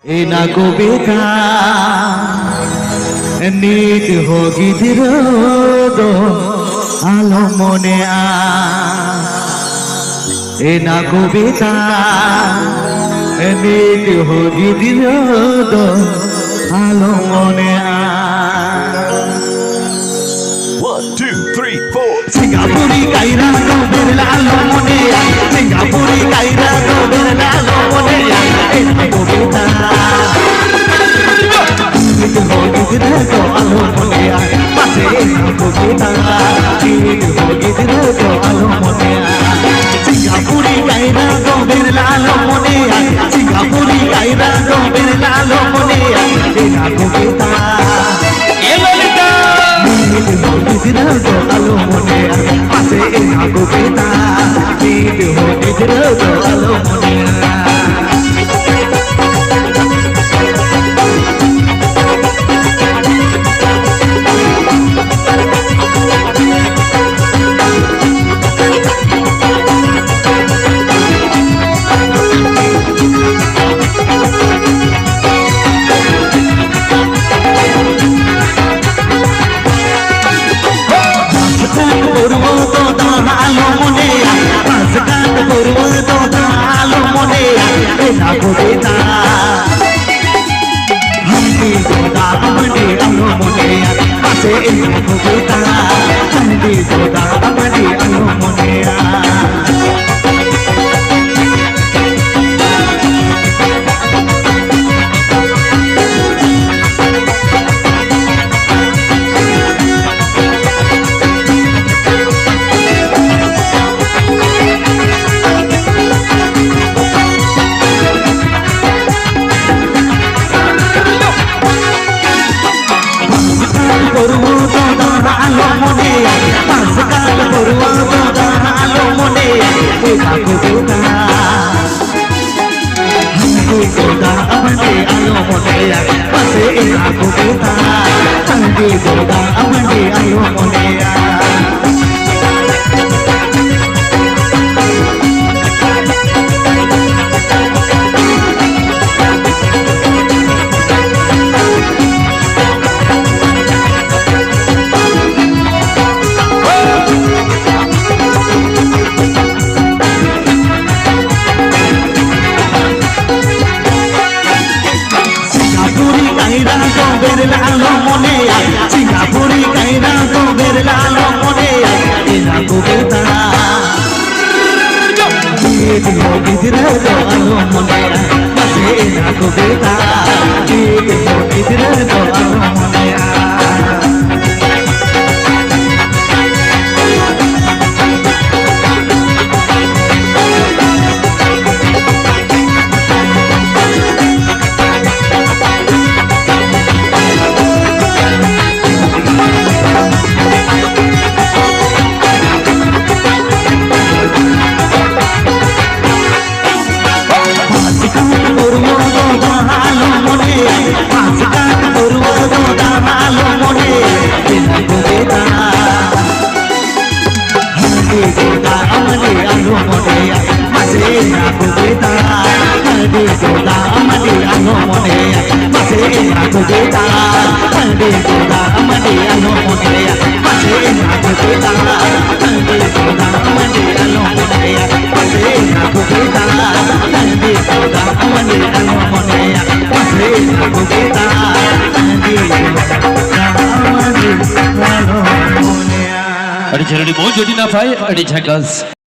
एना को बेटा नीत होगी दिरोदो आलो मोने एना को बेटा नीत होगी दिरोदो आलो मोने 1, 2, 3, 4 सिंगापुरी कायरा को बिरला आलो मोने सिंगापुरी कायरा को बिरला आलो मोने एना को बेटा होगी दिरोदो आलो मोने पासे एना को बेटा होगी दिरोदो आलो मोने सिंगापुरी कायरा को बिरला आलो मोने सिंगापुरी कायरा को बिरला आलो मोने एना को बेटा दिरोदो आलो मोने पासे एना को बेटा होगी दिरोदो आलो मोने एना को बेटा हंदी गोदा अमने आलो मोने पासे एना को बेटा हंदी गोदा अमने आलो मोने एना को बेटा हंदी गोदा अमने आलो मोने पासे एना को बेटा हंदी गोदा अमने आलो मोने सिंगापुरी कायरा को बिरला आलो मोने एना को बेटा होगी दिरोदो आलो मोने पासे एना को बेटा होगी दिरोदो आलो मोने गोदा अमने आलो मोने पासे एना को बेटा हंदी गोदा अमने आलो मोने पासे एना को बेटा हंदी गोदा अमने आलो मोने पासे एना को बेटा हंदी गोदा अमने आलो मोने पासे एना को बेटा हंदी गोदा अमने आलो मोने पासे एना को बेटा हंदी गोदा अमने आलो मोने Ada jadi mau jadi nafai, ada jagas.